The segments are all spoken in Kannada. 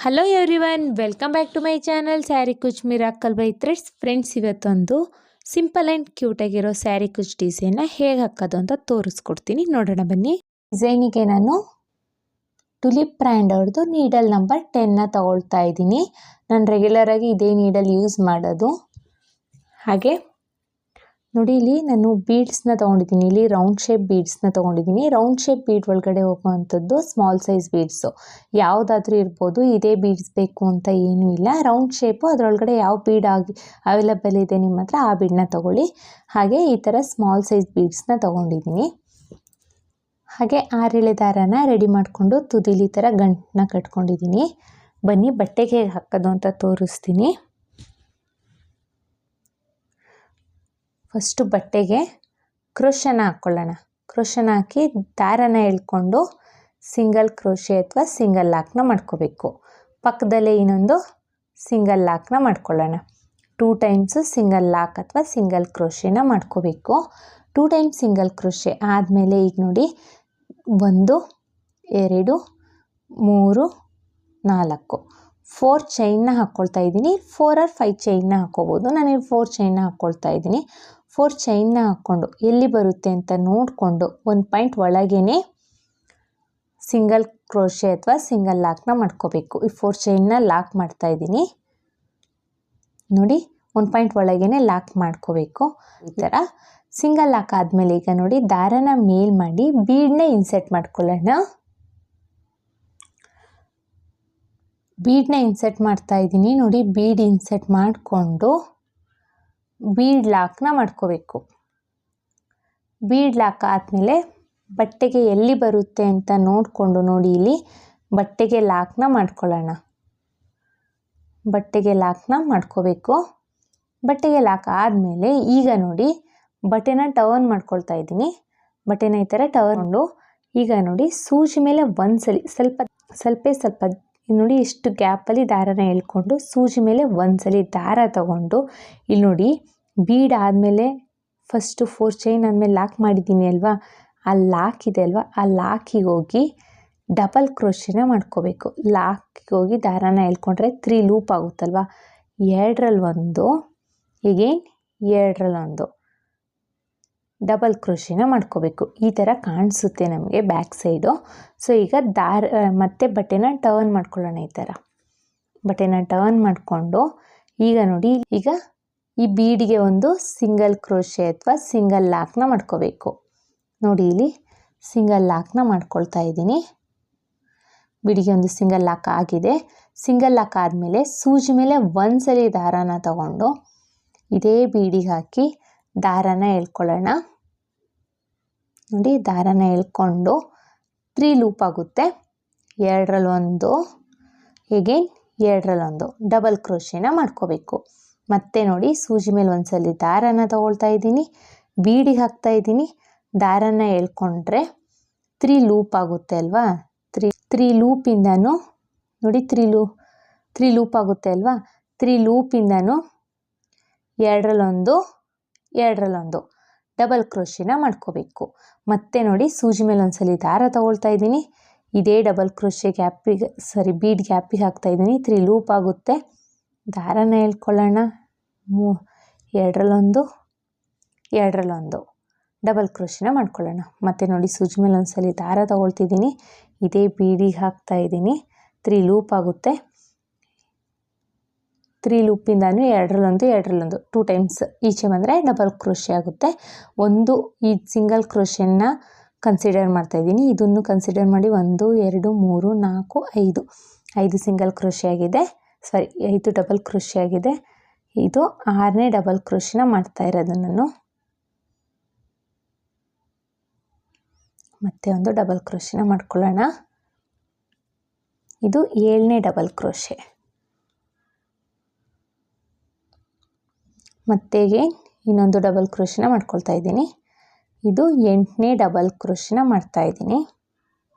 Hello everyone, welcome back to my channel sari kuch miracle by threads. Friends, ಇವತ್ತೊಂದು ಸಿಂಪಲ್ ಆ್ಯಂಡ್ ಕ್ಯೂಟಾಗಿರೋ ಸ್ಯಾರಿ ಕುಚ್ ಡಿಸೈನ್ನ ಹೇಗೆ ಹಾಕೋದು ಅಂತ ತೋರಿಸ್ಕೊಡ್ತೀನಿ. ನೋಡೋಣ ಬನ್ನಿ. ಡಿಸೈನಿಗೆ ನಾನು ಟುಲಿಪ್ ಬ್ರ್ಯಾಂಡ್ ಅವ್ರದ್ದು ನೀಡಲ್ ನಂಬರ್ 10ನ ತಗೊಳ್ತಾ ಇದ್ದೀನಿ. ನಾನು ರೆಗ್ಯುಲರಾಗಿ ಇದೇ ನೀಡಲ್ ಯೂಸ್ ಮಾಡೋದು. ಹಾಗೆ ನೋಡಿ, ಇಲ್ಲಿ ನಾನು ಬೀಡ್ಸ್ನ ತೊಗೊಂಡಿದ್ದೀನಿ. ಇಲ್ಲಿ ರೌಂಡ್ ಶೇಪ್ ಬೀಡ್ಸ್ನ ತೊಗೊಂಡಿದ್ದೀನಿ. ರೌಂಡ್ ಶೇಪ್ ಬೀಡ್ ಒಳಗಡೆ ಹೋಗುವಂಥದ್ದು ಸ್ಮಾಲ್ ಸೈಜ್ ಬೀಡ್ಸು ಯಾವುದಾದ್ರೂ ಇರ್ಬೋದು. ಇದೇ ಬೀಡ್ಸ್ ಬೇಕು ಅಂತ ಏನೂ ಇಲ್ಲ. ರೌಂಡ್ ಶೇಪು, ಅದರೊಳಗಡೆ ಯಾವ ಬೀಡ್ ಅವೈಲೇಬಲ್ ಇದೆ ನಿಮ್ಮ ಹತ್ರ ಆ ಬೀಡನ್ನ ತೊಗೊಳ್ಳಿ. ಹಾಗೆ ಈ ಥರ ಸ್ಮಾಲ್ ಸೈಜ್ ಬೀಡ್ಸ್ನ ತೊಗೊಂಡಿದ್ದೀನಿ. ಹಾಗೆ 6 ಎಳೆ ದಾರನ ರೆಡಿ ಮಾಡಿಕೊಂಡು ತುದಿಲಿ ಈ ಥರ ಗಂಟನ್ನ ಕಟ್ಕೊಂಡಿದ್ದೀನಿ. ಬನ್ನಿ, ಬಟ್ಟೆಗೆ ಹೇಗೆ ಹಾಕೋದು ಅಂತ ತೋರಿಸ್ತೀನಿ. ಫಸ್ಟು ಬಟ್ಟೆಗೆ ಕ್ರೋಶನ ಹಾಕ್ಕೊಳ್ಳೋಣ. ಕ್ರೋಶನ ಹಾಕಿ ದಾರನ ಎಳ್ಕೊಂಡು ಸಿಂಗಲ್ ಕ್ರೋಶೆ ಅಥವಾ ಸಿಂಗಲ್ ಲಾಕ್ನ ಮಾಡ್ಕೋಬೇಕು. ಪಕ್ಕದಲ್ಲೇ ಇನ್ನೊಂದು ಸಿಂಗಲ್ ಲಾಕ್ನ ಮಾಡ್ಕೊಳ್ಳೋಣ. 2 ಟೈಮ್ಸು ಸಿಂಗಲ್ ಲಾಕ್ ಅಥವಾ ಸಿಂಗಲ್ ಕ್ರೋಶೆನ ಮಾಡ್ಕೋಬೇಕು. 2 ಟೈಮ್ಸ್ ಸಿಂಗಲ್ ಕ್ರೋಶೆ ಆದಮೇಲೆ ಈಗ ನೋಡಿ 1 2 3 4 4 ಚೈನ್ನ ಹಾಕ್ಕೊಳ್ತಾ ಇದ್ದೀನಿ. 4 or 5 ಚೈನ್ನ ಹಾಕ್ಕೋಬೋದು. ನಾನಿಲ್ಲಿ 4 ಚೈನ್ನ ಹಾಕ್ಕೊಳ್ತಾ ಇದ್ದೀನಿ. 4 ಚೈನ್ನ ಹಾಕ್ಕೊಂಡು ಎಲ್ಲಿ ಬರುತ್ತೆ ಅಂತ ನೋಡಿಕೊಂಡು 1 ಪಾಯಿಂಟ್ ಒಳಗೇ ಸಿಂಗಲ್ ಕ್ರೋಶೆ ಅಥವಾ ಸಿಂಗಲ್ ಲಾಕ್ನ ಮಾಡ್ಕೋಬೇಕು. ಈ 4 ಚೈನ್ನ ಲಾಕ್ ಮಾಡ್ತಾ ಇದ್ದೀನಿ. ನೋಡಿ, 1 ಪಾಯಿಂಟ್ ಒಳಗೇ ಲಾಕ್ ಮಾಡ್ಕೋಬೇಕು. ಈ ಥರ ಸಿಂಗಲ್ ಲಾಕ್ ಆದಮೇಲೆ ಈಗ ನೋಡಿ ದಾರನ ಮೇಲ್ ಮಾಡಿ ಬೀಡನ್ನ ಇನ್ಸರ್ಟ್ ಮಾಡ್ಕೊಳ್ಳೋಣ. ಬೀಡನ್ನ ಇನ್ಸರ್ಟ್ ಮಾಡ್ತಾ ಇದ್ದೀನಿ. ನೋಡಿ, ಬೀಡ್ ಇನ್ಸರ್ಟ್ ಮಾಡಿಕೊಂಡು ಬೀಡ್ ಲಾಕ್ನ ಮಾಡ್ಕೋಬೇಕು. ಬೀಡ್ ಲಾಕ್ ಆದಮೇಲೆ ಬಟ್ಟೆಗೆ ಎಲ್ಲಿ ಬರುತ್ತೆ ಅಂತ ನೋಡಿಕೊಂಡು ನೋಡಿ ಇಲ್ಲಿ ಬಟ್ಟೆಗೆ ಲಾಕ್ನ ಮಾಡ್ಕೊಳ್ಳೋಣ. ಬಟ್ಟೆಗೆ ಲಾಕ್ನ ಮಾಡ್ಕೋಬೇಕು. ಬಟ್ಟೆಗೆ ಲಾಕ್ ಆದಮೇಲೆ ಈಗ ನೋಡಿ ಬಟ್ಟೆನ ಟರ್ನ್ ಮಾಡ್ಕೊಳ್ತಾ ಇದ್ದೀನಿ. ಬಟ್ಟೆನ ಈ ಥರ ಟರ್ನ್ಕೊಂಡು ಈಗ ನೋಡಿ ಸೂಜಿ ಮೇಲೆ ಒಂದ್ಸಲಿ ಸ್ವಲ್ಪ ನೋಡಿ ಇಷ್ಟು ಗ್ಯಾಪಲ್ಲಿ ದಾರನ ಎಳ್ಕೊಂಡು ಸೂಜಿ ಮೇಲೆ ಒಂದ್ಸಲಿ ದಾರ ತಗೊಂಡು ಇಲ್ಲಿ ನೋಡಿ ಬೀಡ್ ಆದಮೇಲೆ ಫಸ್ಟು 4 ಚೈನ್ ಆದಮೇಲೆ ಲಾಕ್ ಮಾಡಿದ್ದೀನಿ ಅಲ್ವಾ, ಆ ಲಾಕ್ ಇದೆ ಅಲ್ವಾ, ಆ ಲಾಕಿಗೆ ಹೋಗಿ ಡಬಲ್ ಕ್ರೋಶೆನ ಮಾಡ್ಕೋಬೇಕು. ಲಾಕಿಗೆ ಹೋಗಿ ದಾರನ ಎಳ್ಕೊಂಡ್ರೆ 3 ಲೂಪ್ ಆಗುತ್ತಲ್ವ, 2ರಲ್ಲಿ 1 ಈಗೇನ್ 2ರಲ್ಲಿ 1 ಡಬಲ್ ಕ್ರೋಶೆನ ಮಾಡ್ಕೋಬೇಕು. ಈ ಥರ ಕಾಣಿಸುತ್ತೆ ನಮಗೆ ಬ್ಯಾಕ್ ಸೈಡು. ಸೊ ಈಗ ಮತ್ತೆ ಬಟ್ಟೆನ ಟರ್ನ್ ಮಾಡ್ಕೊಳ್ಳೋಣ. ಈ ಥರ ಬಟ್ಟೆನ ಟರ್ನ್ ಮಾಡಿಕೊಂಡು ಈಗ ನೋಡಿ ಈಗ ಈ ಬೀಡಿಗೆ ಒಂದು ಸಿಂಗಲ್ ಕ್ರೋಶೆ ಅಥವಾ ಸಿಂಗಲ್ ಲಾಕ್ನ ಮಾಡ್ಕೋಬೇಕು. ನೋಡಿ, ಇಲ್ಲಿ ಸಿಂಗಲ್ ಲಾಕ್ನ ಮಾಡ್ಕೊಳ್ತಾ ಇದ್ದೀನಿ. ಬೀಡಿಗೆ ಒಂದು ಸಿಂಗಲ್ ಲಾಕ್ ಆಗಿದೆ. ಸಿಂಗಲ್ ಲಾಕ್ ಆದಮೇಲೆ ಸೂಜಿ ಮೇಲೆ ಒಂದ್ಸಲಿ ದಾರನ ತಗೊಂಡು ಇದೇ ಬೀಡಿಗೆ ಹಾಕಿ ದಾರನ ಎಳ್ಕೊಳ್ಳೋಣ. ನೋಡಿ, ದಾರನ ಎಳ್ಕೊಂಡು 3 ಲೂಪ್ ಆಗುತ್ತೆ. 2ರಲ್ಲಿ 1 ಹೀಗೇನ್ 2ರಲ್ಲಿ 1 ಡಬಲ್ ಕ್ರೋಶೆನ ಮಾಡ್ಕೋಬೇಕು. ಮತ್ತೆ ನೋಡಿ ಸೂಜಿ ಮೇಲೆ ಒಂದ್ಸಲಿ ದಾರನ ತಗೊಳ್ತಾ ಇದ್ದೀನಿ, ಬೀಡಿಗೆ ಹಾಕ್ತಾ ಇದ್ದೀನಿ, ದಾರನ ಎಳ್ಕೊಂಡ್ರೆ 3 ಲೂಪ್ ಆಗುತ್ತೆ ಅಲ್ವಾ. 3 ಲೂಪಿಂದನೂ ನೋಡಿ 3 ಲೂಪ್ ಆಗುತ್ತೆ ಅಲ್ವಾ. 3 ಲೂಪಿಂದನೂ 2ರಲ್ಲಿ 1 ಡಬಲ್ ಕ್ರೋಶೆನ ಮಾಡ್ಕೋಬೇಕು. ಮತ್ತೆ ನೋಡಿ ಸೂಜಿ ಮೇಲೆ ಒಂದ್ಸಲಿ ದಾರ ತಗೊಳ್ತಾ ಇದ್ದೀನಿ, ಇದೇ ಡಬಲ್ ಕ್ರೋಶೆ ಬೀಡ್ ಗ್ಯಾಪಿಗೆ ಹಾಕ್ತಾ ಇದ್ದೀನಿ. 3 ಲೂಪ್ ಆಗುತ್ತೆ. ದಾರನ ಎಳ್ಕೊಳ್ಳೋಣ. 2ರಲ್ಲಿ 1 ಡಬಲ್ ಕ್ರೋಶೆನ ಮಾಡ್ಕೊಳ್ಳೋಣ. ಮತ್ತು ನೋಡಿ ಸೂಜಿ ಮೇಲೆ ಒಂದ್ಸಲಿ ದಾರ ತಗೊಳ್ತಿದ್ದೀನಿ, ಇದೇ ಬೀಡಿಗೆ ಹಾಕ್ತಾ ಇದ್ದೀನಿ. 3 ಲೂಪ್ ಆಗುತ್ತೆ. 3 ಲೂಪಿಂದನೂ 2ರಲ್ಲಿ 1 2 ಟೈಮ್ಸ್ ಈಚೆ ಬಂದರೆ ಡಬಲ್ ಕ್ರೋಶೆ ಆಗುತ್ತೆ. ಈ ಸಿಂಗಲ್ ಕ್ರೋಶೆನ ಕನ್ಸಿಡರ್ ಮಾಡ್ತಾಯಿದ್ದೀನಿ. ಇದನ್ನು ಕನ್ಸಿಡರ್ ಮಾಡಿ 1 2 3 4 5 ಸಿಂಗಲ್ ಕ್ರೋಶೆ ಆಗಿದೆ. 5 ಡಬಲ್ ಕ್ರೋಶೆ ಆಗಿದೆ. ಇದು 6ನೇ ಡಬಲ್ ಕ್ರೋಶೆನ ಮಾಡ್ತಾ ಇರೋದು ನಾನು. ಮತ್ತೆ ಒಂದು ಡಬಲ್ ಕ್ರೋಶೆನ ಮಾಡ್ಕೊಳ್ಳೋಣ. ಇದು 7ನೇ ಡಬಲ್ ಕ್ರೋಶೆ. ಮತ್ತೆ ಇನ್ನೊಂದು ಡಬಲ್ ಕ್ರೋಶೆನ ಮಾಡ್ಕೊಳ್ತಾ ಇದ್ದೀನಿ. ಇದು 8ನೇ ಡಬಲ್ ಕ್ರೋಶೆನ ಮಾಡ್ತಾ ಇದ್ದೀನಿ.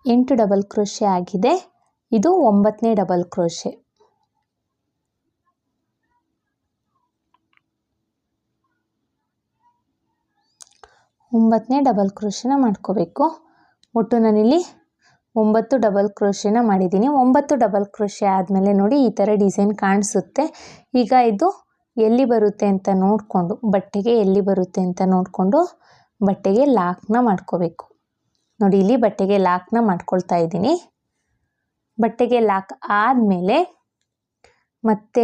8 ಡಬಲ್ ಕ್ರೋಶೆ ಆಗಿದೆ. ಇದು 9ನೇ ಡಬಲ್ ಕ್ರೋಶೆ. 9ನೇ ಡಬಲ್ ಕ್ರೋಶೆನ ಮಾಡ್ಕೋಬೇಕು. ಒಟ್ಟು ನಾನಿಲ್ಲಿ 9 ಡಬಲ್ ಕ್ರೋಶೆನ ಮಾಡಿದ್ದೀನಿ. 9 ಡಬಲ್ ಕ್ರೋಶೆ ಆದಮೇಲೆ ನೋಡಿ ಈ ಥರ ಡಿಸೈನ್ ಕಾಣಿಸುತ್ತೆ. ಈಗ ಇದು ಎಲ್ಲಿ ಬರುತ್ತೆ ಅಂತ ನೋಡಿಕೊಂಡು, ಬಟ್ಟೆಗೆ ಎಲ್ಲಿ ಬರುತ್ತೆ ಅಂತ ನೋಡಿಕೊಂಡು ಬಟ್ಟೆಗೆ ಲಾಕ್ನ ಮಾಡ್ಕೋಬೇಕು. ನೋಡಿ ಇಲ್ಲಿ ಬಟ್ಟೆಗೆ ಲಾಕ್ನ ಮಾಡ್ಕೊಳ್ತಾ ಇದ್ದೀನಿ. ಬಟ್ಟೆಗೆ ಲಾಕ್ ಆದಮೇಲೆ ಮತ್ತೆ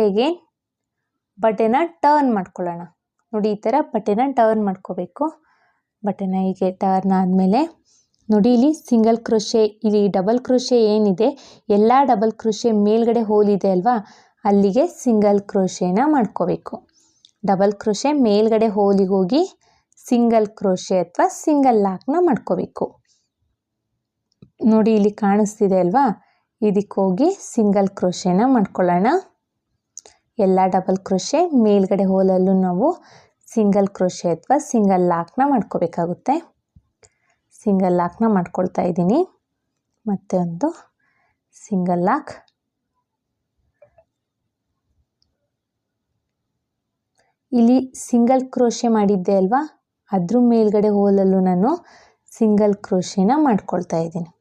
ಬಟ್ಟೆನ ಟರ್ನ್ ಮಾಡ್ಕೊಳ್ಳೋಣ. ನೋಡಿ ಈ ಥರ ಬಟ್ಟೆನ ಟರ್ನ್ ಮಾಡ್ಕೋಬೇಕು. ಬಟ್ಟೆನ ಹೀಗೆ ಟರ್ನ್ ಆದಮೇಲೆ ನೋಡಿ ಇಲ್ಲಿ ಸಿಂಗಲ್ ಕ್ರೋಶೆ, ಇಲ್ಲಿ ಡಬಲ್ ಕ್ರೋಶೆ ಏನಿದೆ ಎಲ್ಲ ಡಬಲ್ ಕ್ರೋಶೆ ಮೇಲ್ಗಡೆ ಹೋಲ್ ಇದೆ ಅಲ್ವಾ, ಅಲ್ಲಿಗೆ ಸಿಂಗಲ್ ಕ್ರೋಶೆನ ಮಾಡ್ಕೋಬೇಕು. ಡಬಲ್ ಕ್ರೋಶೆ ಮೇಲ್ಗಡೆ ಹೋಲಿಗೆ ಹೋಗಿ ಸಿಂಗಲ್ ಕ್ರೋಶೆ ಅಥವಾ ಸಿಂಗಲ್ ಲಾಕ್ನ ಮಾಡ್ಕೋಬೇಕು. ನೋಡಿ ಇಲ್ಲಿ ಕಾಣಿಸ್ತಿದೆ ಅಲ್ವಾ, ಇದಕ್ಕೆ ಹೋಗಿ ಸಿಂಗಲ್ ಕ್ರೋಶೆನ ಮಾಡ್ಕೊಳ್ಳೋಣ. ಎಲ್ಲ ಡಬಲ್ ಕ್ರೋಶೆ ಮೇಲ್ಗಡೆ ಹೋಲಲ್ಲೂ ನಾವು ಸಿಂಗಲ್ ಕ್ರೋಶೆ ಅಥವಾ ಸಿಂಗಲ್ ಲಾಕ್ನ ಮಾಡ್ಕೋಬೇಕಾಗುತ್ತೆ. ಸಿಂಗಲ್ ಲಾಕ್ನ ಮಾಡ್ಕೊಳ್ತಾ ಇದ್ದೀನಿ. ಮತ್ತೆ ಒಂದು ಸಿಂಗಲ್ ಲಾಕ್, ಇಲ್ಲಿ ಸಿಂಗಲ್ ಕ್ರೋಶೆ ಮಾಡಿದ್ದೆ ಅಲ್ವಾ, ಅದ್ರ ಮೇಲ್ಗಡೆ ಹೋಲಲ್ಲೂ ನಾನು ಸಿಂಗಲ್ ಕ್ರೋಶೆನ ಮಾಡ್ಕೊಳ್ತಾ ಇದ್ದೀನಿ.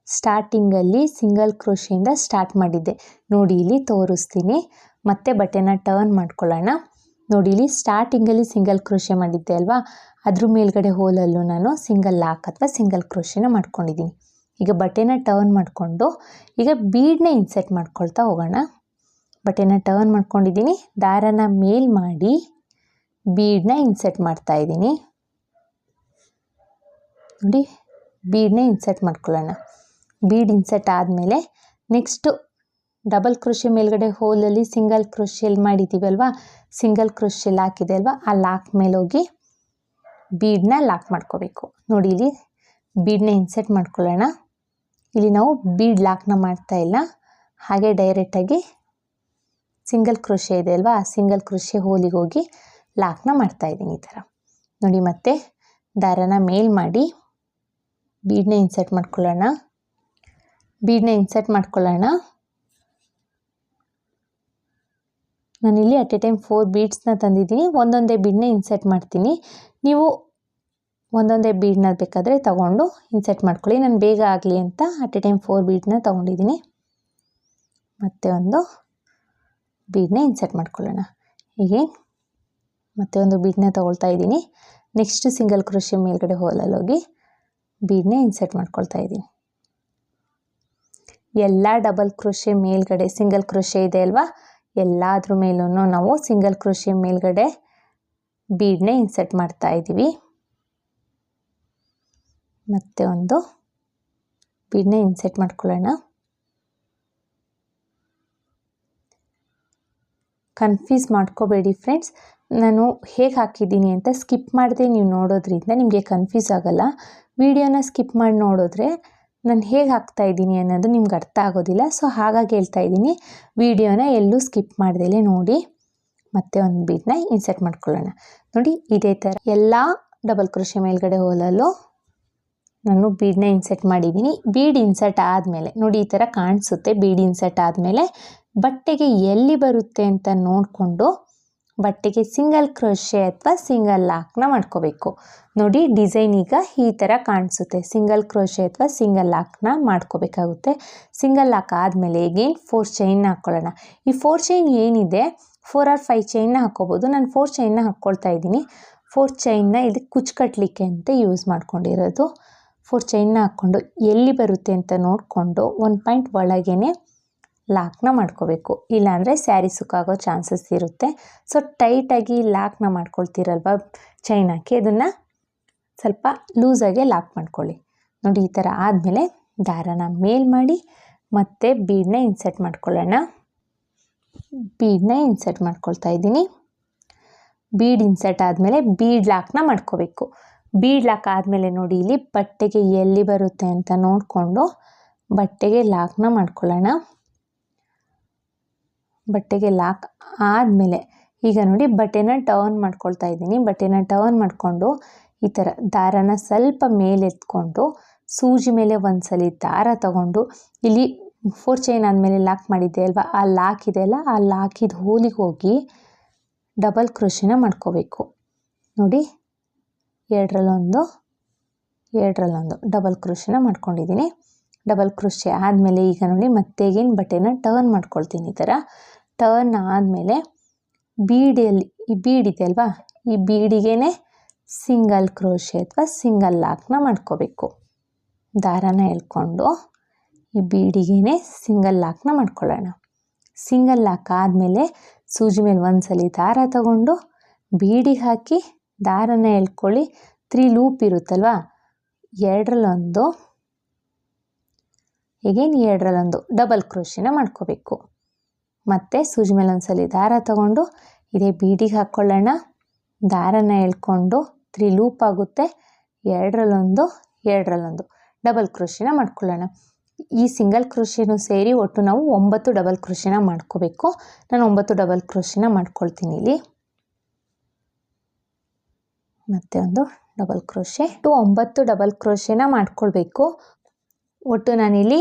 ಸ್ಟಾರ್ಟಿಂಗಲ್ಲಿ ಸಿಂಗಲ್ ಕ್ರೋಶೆಯಿಂದ ಸ್ಟಾರ್ಟ್ ಮಾಡಿದ್ದೆ, ನೋಡಿ ಇಲ್ಲಿ ತೋರಿಸ್ತೀನಿ. ಮತ್ತೆ ಬಟ್ಟೆನ ಟರ್ನ್ ಮಾಡ್ಕೊಳ್ಳೋಣ. ನೋಡಿ ಇಲ್ಲಿ ಸ್ಟಾರ್ಟಿಂಗಲ್ಲಿ ಸಿಂಗಲ್ ಕ್ರೋಶೆ ಮಾಡಿದ್ದೆ ಅಲ್ವಾ, ಅದ್ರ ಮೇಲ್ಗಡೆ ಹೋಲಲ್ಲೂ ನಾನು ಸಿಂಗಲ್ ಲಾಕ್ ಅಥವಾ ಸಿಂಗಲ್ ಕ್ರೋಶೆನ ಮಾಡ್ಕೊಂಡಿದ್ದೀನಿ. ಈಗ ಬಟ್ಟೆನ ಟರ್ನ್ ಮಾಡಿಕೊಂಡು ಈಗ ಬೀಡನ್ನ ಇನ್ಸರ್ಟ್ ಮಾಡ್ಕೊಳ್ತಾ ಹೋಗೋಣ. ಬಟ್ಟೆನ ಟರ್ನ್ ಮಾಡ್ಕೊಂಡಿದ್ದೀನಿ, ದಾರನ ಮೇಲ್ ಮಾಡಿ ಬೀಡನ್ನ ಇನ್ಸರ್ಟ್ ಮಾಡ್ತಾ ಇದ್ದೀನಿ. ನೋಡಿ ಬೀಡನ್ನ ಇನ್ಸರ್ಟ್ ಮಾಡ್ಕೊಳ್ಳೋಣ. ಬೀಡ್ ಇನ್ಸರ್ಟ್ ಆದಮೇಲೆ ನೆಕ್ಸ್ಟು ಡಬಲ್ ಕ್ರೋಶೆ ಮೇಲ್ಗಡೆ ಹೋಲಲ್ಲಿ ಸಿಂಗಲ್ ಕ್ರೋಶೆಲ್ ಮಾಡಿದ್ದೀವಿ ಅಲ್ವಾ, ಸಿಂಗಲ್ ಕ್ರೋಶೆ ಲಾಕ್ ಇದೆ ಅಲ್ವಾ, ಆ ಲಾಕ್ ಮೇಲೆ ಹೋಗಿ ಬೀಡನ್ನ ಲಾಕ್ ಮಾಡ್ಕೋಬೇಕು. ನೋಡಿ ಇಲ್ಲಿ ಬೀಡನ್ನ ಇನ್ಸರ್ಟ್ ಮಾಡ್ಕೊಳ್ಳೋಣ. ಇಲ್ಲಿ ನಾವು ಬೀಡ್ ಲಾಕ್ನ ಮಾಡ್ತಾ ಇಲ್ಲ, ಹಾಗೆ ಡೈರೆಕ್ಟಾಗಿ ಸಿಂಗಲ್ ಕ್ರೋಶೆ ಇದೆ ಅಲ್ವಾ, ಆ ಸಿಂಗಲ್ ಕ್ರೋಶೆ ಹೋಲಿಗೆ ಹೋಗಿ ಲಾಕ್ನ ಮಾಡ್ತಾ ಇದ್ದೀನಿ ಈ ಥರ. ನೋಡಿ ಮತ್ತೆ ದಾರನ ಮೇಲ್ ಮಾಡಿ ಬೀಡನ್ನ ಇನ್ಸರ್ಟ್ ಮಾಡ್ಕೊಳ್ಳೋಣ. ಬೀಡನ್ನ ಇನ್ಸರ್ಟ್ ಮಾಡ್ಕೊಳ್ಳೋಣ. ನಾನಿಲ್ಲಿ ಅಟ್ ಎ ಟೈಮ್ 4 ಬೀಡ್ಸ್ನ ತಂದಿದ್ದೀನಿ. ಒಂದೊಂದೇ ಬೀಡನ್ನ ಇನ್ಸರ್ಟ್ ಮಾಡ್ತೀನಿ. ನೀವು ಒಂದೊಂದೇ ಬೀಡನ್ನ ಬೇಕಾದರೆ ತಗೊಂಡು ಇನ್ಸರ್ಟ್ ಮಾಡ್ಕೊಳ್ಳಿ. ನಾನು ಬೇಗ ಆಗಲಿ ಅಂತ ಅಟ್ ಎ ಟೈಮ್ 4 ಬೀಡನ್ನ ತೊಗೊಂಡಿದ್ದೀನಿ. ಮತ್ತೆ ಒಂದು ಬೀಡನ್ನ ಇನ್ಸರ್ಟ್ ಮಾಡ್ಕೊಳ್ಳೋಣ. ಹೀಗೆ ಮತ್ತೆ ಒಂದು ಬೀಡನ್ನ ತೊಗೊಳ್ತಾ ಇದ್ದೀನಿ. ನೆಕ್ಸ್ಟ್ ಸಿಂಗಲ್ ಕ್ರೋಶೆ ಮೇಲ್ಗಡೆ ಹೋಲಲ್ಲಿ ಹೋಗಿ ಬೀಡನ್ನ ಇನ್ಸರ್ಟ್ ಮಾಡ್ಕೊಳ್ತಾ ಇದ್ದೀನಿ. ಎಲ್ಲ ಡಬಲ್ ಕ್ರೋಶೆ ಮೇಲ್ಗಡೆ ಸಿಂಗಲ್ ಕ್ರೋಶೆ ಇದೆ ಅಲ್ವಾ, ಎಲ್ಲಾದ್ರ ಮೇಲೂ ನಾವು ಸಿಂಗಲ್ ಕ್ರೋಶೆ ಮೇಲ್ಗಡೆ ಬೀಡನ್ನ ಇನ್ಸರ್ಟ್ ಮಾಡ್ತಾ ಇದ್ದೀವಿ. ಮತ್ತೆ ಒಂದು ಬೀಡನ್ನ ಇನ್ಸರ್ಟ್ ಮಾಡ್ಕೊಳ್ಳೋಣ. ಕನ್ಫ್ಯೂಸ್ ಮಾಡ್ಕೋಬೇಡಿ ಫ್ರೆಂಡ್ಸ್, ನಾನು ಹೇಗೆ ಹಾಕಿದ್ದೀನಿ ಅಂತ ಸ್ಕಿಪ್ ಮಾಡದೆ ನೀವು ನೋಡೋದ್ರಿಂದ ನಿಮಗೆ ಕನ್ಫ್ಯೂಸ್ ಆಗೋಲ್ಲ. ವಿಡಿಯೋನ ಸ್ಕಿಪ್ ಮಾಡಿ ನೋಡಿದ್ರೆ ನಾನು ಹೇಗೆ ಹಾಕ್ತಾ ಇದ್ದೀನಿ ಅನ್ನೋದು ನಿಮ್ಗೆ ಅರ್ಥ ಆಗೋದಿಲ್ಲ. ಸೊ ಹಾಗಾಗಿ ಹೇಳ್ತಾ ಇದ್ದೀನಿ, ವಿಡಿಯೋನ ಎಲ್ಲೂ ಸ್ಕಿಪ್ ಮಾಡ್ದಲೇ ನೋಡಿ. ಮತ್ತೆ ಒಂದು ಬೀಡನ್ನ ಇನ್ಸರ್ಟ್ ಮಾಡ್ಕೊಳ್ಳೋಣ. ನೋಡಿ ಇದೇ ಥರ ಎಲ್ಲ ಡಬಲ್ ಕ್ರೋಶೆ ಮೇಲ್ಗಡೆ ಹೋಲಲ್ಲೂ ನಾನು ಬೀಡನ್ನ ಇನ್ಸರ್ಟ್ ಮಾಡಿದ್ದೀನಿ. ಬೀಡ್ ಇನ್ಸರ್ಟ್ ಆದಮೇಲೆ ನೋಡಿ ಈ ಥರ ಕಾಣಿಸುತ್ತೆ. ಬೀಡ್ ಇನ್ಸರ್ಟ್ ಆದಮೇಲೆ ಬಟ್ಟೆಗೆ ಎಲ್ಲಿ ಬರುತ್ತೆ ಅಂತ ನೋಡಿಕೊಂಡು ಬಟ್ಟೆಗೆ ಸಿಂಗಲ್ ಕ್ರೋಶೆ ಅಥವಾ ಸಿಂಗಲ್ ಲಾಕ್ನ ಮಾಡ್ಕೋಬೇಕು. ನೋಡಿ ಡಿಸೈನ್ ಈಗ ಈ ಥರ ಕಾಣಿಸುತ್ತೆ. ಸಿಂಗಲ್ ಕ್ರೋಶೆ ಅಥವಾ ಸಿಂಗಲ್ ಲಾಕ್ನ ಮಾಡ್ಕೋಬೇಕಾಗುತ್ತೆ. ಸಿಂಗಲ್ ಲಾಕ್ ಆದಮೇಲೆ ಈಗೇನು 4 ಚೈನ್ನ ಹಾಕ್ಕೊಳ್ಳೋಣ. ಈ 4 ಚೈನ್ ಏನಿದೆ 4 or 5 ಚೈನ್ನ ಹಾಕ್ಕೋಬೋದು. ನಾನು 4 ಚೈನ್ನ ಹಾಕ್ಕೊಳ್ತಾ ಇದ್ದೀನಿ. 4 ಚೈನ್ನ ಇಲ್ಲಿ ಕುಚ್ಚು ಕಟ್ಟಲಿಕ್ಕೆ ಅಂತ ಯೂಸ್ ಮಾಡ್ಕೊಂಡಿರೋದು. 4 ಚೈನ್ನ ಹಾಕ್ಕೊಂಡು ಎಲ್ಲಿ ಬರುತ್ತೆ ಅಂತ ನೋಡಿಕೊಂಡು 1 ಪಾಯಿಂಟ್ ಒಳಗೇ ಲಾಕ್ನ ಮಾಡ್ಕೋಬೇಕು. ಇಲ್ಲಾಂದರೆ ಸ್ಯಾರಿ ಸುಕ್ಕಾಗೋ ಚಾನ್ಸಸ್ ಇರುತ್ತೆ. ಸೊ ಟೈಟಾಗಿ ಲಾಕ್ನ ಮಾಡ್ಕೊಳ್ತೀರಲ್ವ ಚೈನ್ ಹಾಕಿ, ಅದನ್ನು ಸ್ವಲ್ಪ ಲೂಸಾಗೆ ಲಾಕ್ ಮಾಡ್ಕೊಳ್ಳಿ. ನೋಡಿ ಈ ಥರ ಆದಮೇಲೆ ದಾರನ ಮೇಲ್ ಮಾಡಿ ಮತ್ತೆ ಬೀಡನ್ನ ಇನ್ಸರ್ಟ್ ಮಾಡ್ಕೊಳ್ಳೋಣ. ಬೀಡನ್ನ ಇನ್ಸರ್ಟ್ ಮಾಡ್ಕೊಳ್ತಾ ಇದ್ದೀನಿ. ಬೀಡ್ ಇನ್ಸರ್ಟ್ ಆದಮೇಲೆ ಬೀಡ್ ಲಾಕ್ನ ಮಾಡ್ಕೋಬೇಕು. ಬೀಡ್ ಲಾಕ್ ಆದಮೇಲೆ ನೋಡಿ ಇಲ್ಲಿ ಬಟ್ಟೆಗೆ ಎಲ್ಲಿ ಬರುತ್ತೆ ಅಂತ ನೋಡಿಕೊಂಡು ಬಟ್ಟೆಗೆ ಲಾಕ್ನ ಮಾಡ್ಕೊಳ್ಳೋಣ. ಬಟ್ಟೆಗೆ ಲಾಕ್ ಆದಮೇಲೆ ಈಗ ನೋಡಿ ಬಟ್ಟೆನ ಟರ್ನ್ ಮಾಡ್ಕೊಳ್ತಾ ಇದ್ದೀನಿ. ಬಟ್ಟೆನ ಟರ್ನ್ ಮಾಡಿಕೊಂಡು ಈ ಥರ ದಾರನ ಸ್ವಲ್ಪ ಮೇಲೆ ಎತ್ಕೊಂಡು ಸೂಜಿ ಮೇಲೆ ಒಂದ್ಸಲಿ ದಾರ ತಗೊಂಡು ಇಲ್ಲಿ 4 ಚೈನ್ ಆದಮೇಲೆ ಲಾಕ್ ಮಾಡಿದ್ದೆ ಅಲ್ವಾ, ಆ ಲಾಕ್ ಇದೆಯಲ್ಲ, ಆ ಲಾಕಿದ ಹೋಲಿಗೆ ಹೋಗಿ ಡಬಲ್ ಕ್ರೋಶೆನ ಮಾಡ್ಕೋಬೇಕು. ನೋಡಿ ಎರಡರಲ್ಲೊಂದು ಡಬಲ್ ಕ್ರೋಶೆನ ಮಾಡ್ಕೊಂಡಿದ್ದೀನಿ. ಡಬಲ್ ಕ್ರೋಶೆ ಆದಮೇಲೆ ಈಗ ನೋಡಿ ಮತ್ತೆ ಏನು ಬಟ್ಟೆನ ಟರ್ನ್ ಮಾಡ್ಕೊಳ್ತೀನಿ. ಈ ಥರ ಟರ್ನ್ ಆದಮೇಲೆ ಬೀಡಿಯಲ್ಲಿ ಈ ಬೀಡಿದೆ ಅಲ್ವಾ, ಈ ಬೀಡಿಗೆ ಸಿಂಗಲ್ ಕ್ರೋಶೆ ಅಥವಾ ಸಿಂಗಲ್ ಲಾಕ್ನ ಮಾಡ್ಕೋಬೇಕು. ದಾರನ ಎಳ್ಕೊಂಡು ಈ ಬೀಡಿಗೆ ಸಿಂಗಲ್ ಲಾಕ್ನ ಮಾಡ್ಕೊಳ್ಳೋಣ. ಸಿಂಗಲ್ ಲಾಕ್ ಆದಮೇಲೆ ಸೂಜಿ ಮೇಲೆ ಒಂದ್ಸಲಿ ದಾರ ತಗೊಂಡು ಬೀಡಿಗೆ ಹಾಕಿ ದಾರನ ಎಳ್ಕೊಳ್ಳಿ. 3 ಲೂಪ್ ಇರುತ್ತಲ್ವ, ಎರಡರಲ್ಲೊಂದು ಹೇಗೇನು ಎರಡರಲ್ಲೊಂದು ಡಬಲ್ ಕ್ರೋಶೆನ ಮಾಡ್ಕೋಬೇಕು. ಮತ್ತು ಸೂಜಿ ಮೇಲೆ ಒಂದ್ಸಲಿ ದಾರ ತಗೊಂಡು ಇದೇ ಬೀಡಿಗೆ ಹಾಕ್ಕೊಳ್ಳೋಣ. ದಾರನ ಎಳ್ಕೊಂಡು 3 ಲೂಪ್ ಆಗುತ್ತೆ, ಎರಡರಲ್ಲೊಂದು ಡಬಲ್ ಕ್ರೋಶೆನ ಮಾಡ್ಕೊಳ್ಳೋಣ. ಈ ಸಿಂಗಲ್ ಕ್ರೋಶೆನೂ ಸೇರಿ ಒಟ್ಟು ನಾವು 9 ಡಬಲ್ ಕ್ರೋಶೆನ ಮಾಡ್ಕೋಬೇಕು. ನಾನು 9 ಡಬಲ್ ಕ್ರೋಶೆನ ಮಾಡ್ಕೊಳ್ತೀನಿ. ಇಲ್ಲಿ ಮತ್ತೆ ಒಂದು ಡಬಲ್ ಕ್ರೋಶೆ, 9 ಡಬಲ್ ಕ್ರೋಶೆನ ಮಾಡ್ಕೊಳ್ಬೇಕು. ಒಟ್ಟು ನಾನಿಲ್ಲಿ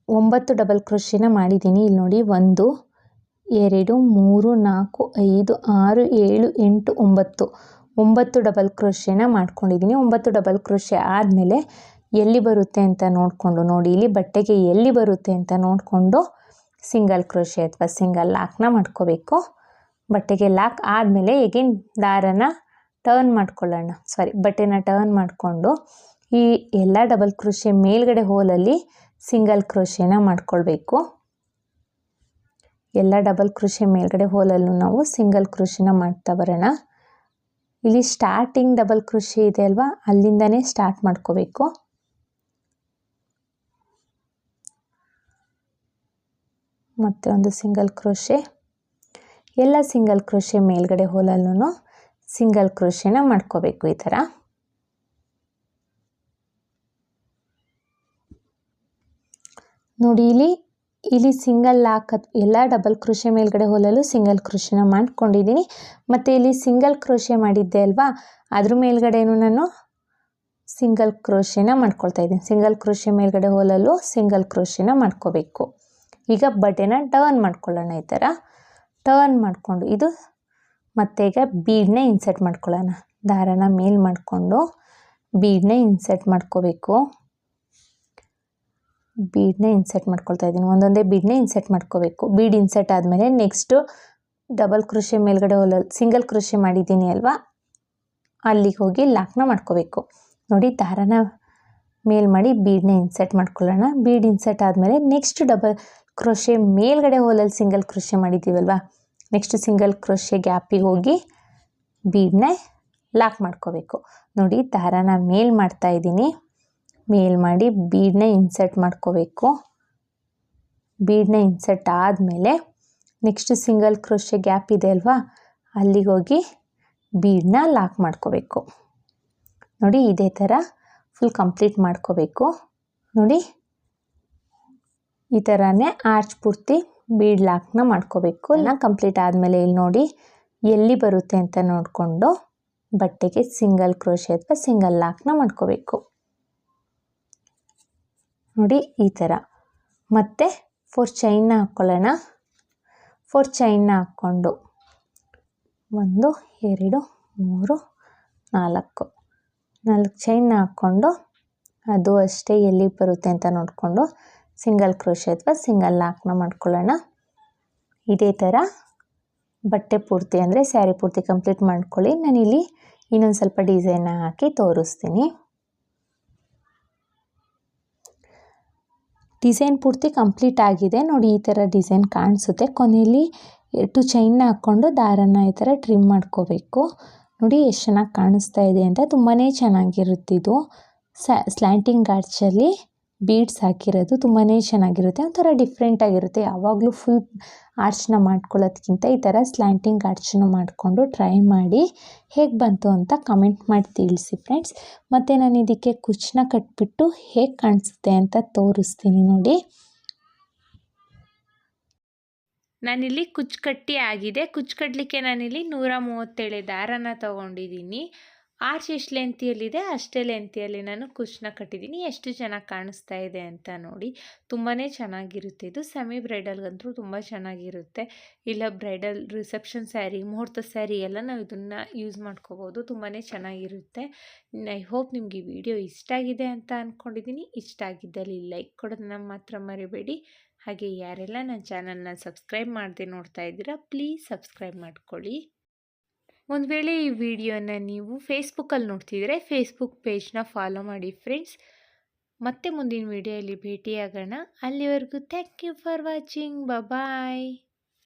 9 ಡಬಲ್ ಕ್ರೋಶೆನ ಮಾಡಿದ್ದೀನಿ. ಇಲ್ಲಿ ನೋಡಿ 1 2 3 4 5 6 7 8 9 ಡಬಲ್ ಕ್ರೋಶೆನ ಮಾಡ್ಕೊಂಡಿದ್ದೀನಿ. 9 ಡಬಲ್ ಕ್ರೋಶೆ ಆದಮೇಲೆ ಎಲ್ಲಿ ಬರುತ್ತೆ ಅಂತ ನೋಡಿಕೊಂಡು ನೋಡಿ, ಇಲ್ಲಿ ಬಟ್ಟೆಗೆ ಎಲ್ಲಿ ಬರುತ್ತೆ ಅಂತ ನೋಡಿಕೊಂಡು ಸಿಂಗಲ್ ಕ್ರೋಶೆ ಅಥವಾ ಸಿಂಗಲ್ ಲಾಕ್ನ ಮಾಡ್ಕೋಬೇಕು. ಬಟ್ಟೆಗೆ ಲಾಕ್ ಆದಮೇಲೆ ಎಗೇನ್ ದಾರನ ಟರ್ನ್ ಮಾಡ್ಕೊಳ್ಳೋಣ, ಬಟ್ಟೆನ ಟರ್ನ್ ಮಾಡಿಕೊಂಡು ಈ ಎಲ್ಲ ಡಬಲ್ ಕ್ರೋಶೆ ಮೇಲ್ಗಡೆ ಹೋಲಲ್ಲಿ ಸಿಂಗಲ್ ಕ್ರೋಶೆನ ಮಾಡ್ಕೊಳ್ಬೇಕು. ಎಲ್ಲ ಡಬಲ್ ಕ್ರೋಶೆ ಮೇಲ್ಗಡೆ ಹೋಲಲ್ಲೂ ನಾವು ಸಿಂಗಲ್ ಕ್ರೋಶೆನ ಮಾಡ್ತಾ ಬರೋಣ. ಇಲ್ಲಿ ಸ್ಟಾರ್ಟಿಂಗ್ ಡಬಲ್ ಕ್ರೋಶೆ ಇದೆ ಅಲ್ವಾ, ಅಲ್ಲಿಂದನೇ ಸ್ಟಾರ್ಟ್ ಮಾಡ್ಕೋಬೇಕು. ಮತ್ತು ಒಂದು ಸಿಂಗಲ್ ಕ್ರೋಶೆ, ಎಲ್ಲ ಸಿಂಗಲ್ ಕ್ರೋಶೆ ಮೇಲ್ಗಡೆ ಹೋಲಲ್ಲೂ ಸಿಂಗಲ್ ಕ್ರೋಶೆನ ಮಾಡ್ಕೋಬೇಕು. ಈ ಥರ ನೋಡಿ, ಇಲ್ಲಿ ಸಿಂಗಲ್ ಲಾಕ್ ಎಲ್ಲ ಡಬಲ್ ಕ್ರೋಶೆ ಮೇಲ್ಗಡೆ ಹೋಲಲ್ಲೂ ಸಿಂಗಲ್ ಕ್ರೋಶೆನ ಮಾಡ್ಕೊಂಡಿದ್ದೀನಿ. ಮತ್ತು ಇಲ್ಲಿ ಸಿಂಗಲ್ ಕ್ರೋಶೆ ಮಾಡಿದ್ದೆ ಅಲ್ವಾ, ಅದ್ರ ಮೇಲ್ಗಡೆನೂ ನಾನು ಸಿಂಗಲ್ ಕ್ರೋಶೆನ ಮಾಡ್ಕೊಳ್ತಾ ಇದ್ದೀನಿ. ಸಿಂಗಲ್ ಕ್ರೋಶೆ ಮೇಲ್ಗಡೆ ಹೋಲಲ್ಲೂ ಸಿಂಗಲ್ ಕ್ರೋಶೆನ ಮಾಡ್ಕೋಬೇಕು. ಈಗ ಬಟ್ಟೆನ ಟರ್ನ್ ಮಾಡ್ಕೊಳ್ಳೋಣ. ಈ ಥರ ಟರ್ನ್ ಮಾಡಿಕೊಂಡು ಇದು ಮತ್ತೆ ಈಗ ಬೀಡನ್ನ ಇನ್ಸರ್ಟ್ ಮಾಡ್ಕೊಳ್ಳೋಣ. ದಾರನ ಮೇಲ್ ಮಾಡಿಕೊಂಡು ಬೀಡನ್ನ ಇನ್ಸರ್ಟ್ ಮಾಡ್ಕೋಬೇಕು. ಬೀಡನ್ನ ಇನ್ಸರ್ಟ್ ಮಾಡ್ಕೊಳ್ತಾ ಇದ್ದೀನಿ. ಒಂದೊಂದೇ ಬೀಡನ್ನ ಇನ್ಸರ್ಟ್ ಮಾಡ್ಕೋಬೇಕು. ಬೀಡ್ ಇನ್ಸರ್ಟ್ ಆದಮೇಲೆ ನೆಕ್ಸ್ಟು ಡಬಲ್ ಕ್ರೋಶೆ ಮೇಲ್ಗಡೆ ಹೋಲಲ್ಲಿ ಸಿಂಗಲ್ ಕ್ರೋಶೆ ಮಾಡಿದ್ದೀನಿ ಅಲ್ವಾ, ಅಲ್ಲಿಗೆ ಹೋಗಿ ಲಾಕ್ನ ಮಾಡ್ಕೋಬೇಕು. ನೋಡಿ, ದಾರನ ಮೇಲ್ ಮಾಡಿ ಬೀಡನ್ನ ಇನ್ಸರ್ಟ್ ಮಾಡ್ಕೊಳ್ಳೋಣ. ಬೀಡ್ ಇನ್ಸರ್ಟ್ ಆದಮೇಲೆ ನೆಕ್ಸ್ಟ್ ಡಬಲ್ ಕ್ರೋಶೆ ಮೇಲ್ಗಡೆ ಹೋಲಲ್ಲಿ ಸಿಂಗಲ್ ಕ್ರೋಶೆ ಮಾಡಿದ್ದೀವಲ್ವ, ನೆಕ್ಸ್ಟ್ ಸಿಂಗಲ್ ಕ್ರೋಶೆ ಗ್ಯಾಪಿಗೆ ಹೋಗಿ ಬೀಡನ್ನ ಲಾಕ್ ಮಾಡ್ಕೋಬೇಕು. ನೋಡಿ, ದಾರನ ಮೇಲ್ ಮಾಡ್ತಾ ಇದ್ದೀನಿ. ಮೇಲ್ ಮಾಡಿ ಬೀಡನ್ನ ಇನ್ಸರ್ಟ್ ಮಾಡ್ಕೋಬೇಕು. ಬೀಡನ್ನ ಇನ್ಸರ್ಟ್ ಆದಮೇಲೆ ನೆಕ್ಸ್ಟ್ ಸಿಂಗಲ್ ಕ್ರೋಶೆ ಗ್ಯಾಪ್ ಇದೆ ಅಲ್ವಾ, ಅಲ್ಲಿಗೆ ಹೋಗಿ ಬೀಡನ್ನ ಲಾಕ್ ಮಾಡ್ಕೋಬೇಕು. ನೋಡಿ, ಇದೇ ಥರ ಫುಲ್ ಕಂಪ್ಲೀಟ್ ಮಾಡ್ಕೋಬೇಕು. ನೋಡಿ, ಈ ಥರನೇ ಆರ್ಚ್ ಪೂರ್ತಿ ಬೀಡ್ ಲಾಕ್ನ ಮಾಡ್ಕೋಬೇಕು. ಕಂಪ್ಲೀಟ್ ಆದಮೇಲೆ ಇಲ್ಲಿ ನೋಡಿ ಎಲ್ಲಿ ಬರುತ್ತೆ ಅಂತ ನೋಡಿಕೊಂಡು ಬಟ್ಟೆಗೆ ಸಿಂಗಲ್ ಕ್ರೋಶೆ ಅಥವಾ ಸಿಂಗಲ್ ಲಾಕ್ನ ಮಾಡ್ಕೋಬೇಕು. ನೋಡಿ, ಈ ಥರ. ಮತ್ತು 4 ಚೈನ್ನ ಹಾಕ್ಕೊಳ್ಳೋಣ. 4 ಚೈನ್ನ ಹಾಕ್ಕೊಂಡು 1 2 3 4 ಚೈನ್ನ ಹಾಕ್ಕೊಂಡು ಅದು ಅಷ್ಟೇ ಎಲ್ಲಿ ಬರುತ್ತೆ ಅಂತ ನೋಡಿಕೊಂಡು ಸಿಂಗಲ್ ಕ್ರೋಶೆ ಅಥವಾ ಸಿಂಗಲ್ ಲಾಕ್ನ ಮಾಡ್ಕೊಳ್ಳೋಣ. ಇದೇ ಥರ ಬಟ್ಟೆ ಪೂರ್ತಿ ಅಂದರೆ ಸ್ಯಾರಿ ಪೂರ್ತಿ ಕಂಪ್ಲೀಟ್ ಮಾಡ್ಕೊಳ್ಳಿ. ನಾನಿಲ್ಲಿ ಇನ್ನೊಂದು ಸ್ವಲ್ಪ ಡಿಸೈನ್ನ ಹಾಕಿ ತೋರಿಸ್ತೀನಿ. ಡಿಸೈನ್ ಪೂರ್ತಿ ಕಂಪ್ಲೀಟ್ ಆಗಿದೆ. ನೋಡಿ, ಈ ಥರ ಡಿಸೈನ್ ಕಾಣಿಸುತ್ತೆ. ಕೊನೆಯಲ್ಲಿ 2 ಚೈನ್ನ ಹಾಕ್ಕೊಂಡು ದಾರನ ಈ ಥರ ಟ್ರಿಮ್ ಮಾಡ್ಕೋಬೇಕು. ನೋಡಿ ಎಷ್ಟು ಚೆನ್ನಾಗಿ ಕಾಣಿಸ್ತಾ ಇದೆ ಅಂತ. ತುಂಬಾ ಚೆನ್ನಾಗಿರುತ್ತಿದ್ದು ಸ್ಲ್ಯಾಂಟಿಂಗ್ ಗಾರ್ಚಲ್ಲಿ ಬೀಡ್ಸ್ ಹಾಕಿರೋದು ತುಂಬಾ ಚೆನ್ನಾಗಿರುತ್ತೆ. ಒಂಥರ ಡಿಫ್ರೆಂಟಾಗಿರುತ್ತೆ. ಯಾವಾಗಲೂ ಫುಲ್ ಆರ್ಚ್ನ ಮಾಡ್ಕೊಳ್ಳೋದಕ್ಕಿಂತ ಈ ಥರ ಸ್ಲ್ಯಾಂಟಿಂಗ್ ಆರ್ಚನ್ನು ಮಾಡಿಕೊಂಡು ಟ್ರೈ ಮಾಡಿ ಹೇಗೆ ಬಂತು ಅಂತ ಕಮೆಂಟ್ ಮಾಡಿ ತಿಳಿಸಿ ಫ್ರೆಂಡ್ಸ್. ಮತ್ತು ನಾನು ಇದಕ್ಕೆ ಕುಚ್ಚನ್ನ ಕಟ್ಬಿಟ್ಟು ಹೇಗೆ ಕಾಣಿಸುತ್ತೆ ಅಂತ ತೋರಿಸ್ತೀನಿ. ನೋಡಿ, ನಾನಿಲ್ಲಿ ಕುಚ್ಚು ಕಟ್ಟಿ ಆಗಿದೆ. ಕುಚ್ಚು ಕಟ್ಟಲಿಕ್ಕೆ ನಾನಿಲ್ಲಿ 137 ದಾರನ ತೊಗೊಂಡಿದ್ದೀನಿ. ಆರ್ಚ್ ಎಷ್ಟು ಲೆಂತಿಯಲ್ಲಿದೆ ಅಷ್ಟೇ ಲೆಂತಿಯಲ್ಲಿ ನಾನು ಕುಚ್ಚನ್ನ ಕಟ್ಟಿದ್ದೀನಿ. ಎಷ್ಟು ಚೆನ್ನಾಗಿ ಕಾಣಿಸ್ತಾ ಇದೆ ಅಂತ ನೋಡಿ. ತುಂಬಾ ಚೆನ್ನಾಗಿರುತ್ತೆ ಇದು. ಸೆಮಿ ಬ್ರೈಡಲ್ಗಂತೂ ತುಂಬ ಚೆನ್ನಾಗಿರುತ್ತೆ. ಇಲ್ಲ ಬ್ರೈಡಲ್ ರಿಸೆಪ್ಷನ್ ಸ್ಯಾರಿ, ಮುಹೂರ್ತ ಸ್ಯಾರಿ ಎಲ್ಲ ನಾವು ಇದನ್ನು ಯೂಸ್ ಮಾಡ್ಕೋಬೋದು. ತುಂಬಾ ಚೆನ್ನಾಗಿರುತ್ತೆ. ಐ ಹೋಪ್ ನಿಮ್ಗೆ ಈ ವಿಡಿಯೋ ಇಷ್ಟ ಆಗಿದೆ ಅಂತ ಅಂದ್ಕೊಂಡಿದ್ದೀನಿ. ಇಷ್ಟ ಆಗಿದ್ದಲ್ಲಿ ಲೈಕ್ ಕೊಡೋದನ್ನ ಮಾತ್ರ ಮರಿಬೇಡಿ. ಹಾಗೆ ಯಾರೆಲ್ಲ ನನ್ನ ಚಾನಲ್ನ ಸಬ್ಸ್ಕ್ರೈಬ್ ಮಾಡದೆ ನೋಡ್ತಾ ಇದ್ದೀರಾ, ಪ್ಲೀಸ್ ಸಬ್ಸ್ಕ್ರೈಬ್ ಮಾಡ್ಕೊಳ್ಳಿ. ಒಂದು ವೇಳೆ ಈ ವಿಡಿಯೋನ ನೀವು ಫೇಸ್ಬುಕ್ಕಲ್ಲಿ ನೋಡ್ತಿದ್ರೆ ಫೇಸ್ಬುಕ್ ಪೇಜ್ನ ಫಾಲೋ ಮಾಡಿ ಫ್ರೆಂಡ್ಸ್. ಮತ್ತೆ ಮುಂದಿನ ವಿಡಿಯೋಯಲ್ಲಿ ಭೇಟಿಯಾಗೋಣ. ಅಲ್ಲಿವರೆಗೂ thank you for watching. Bye.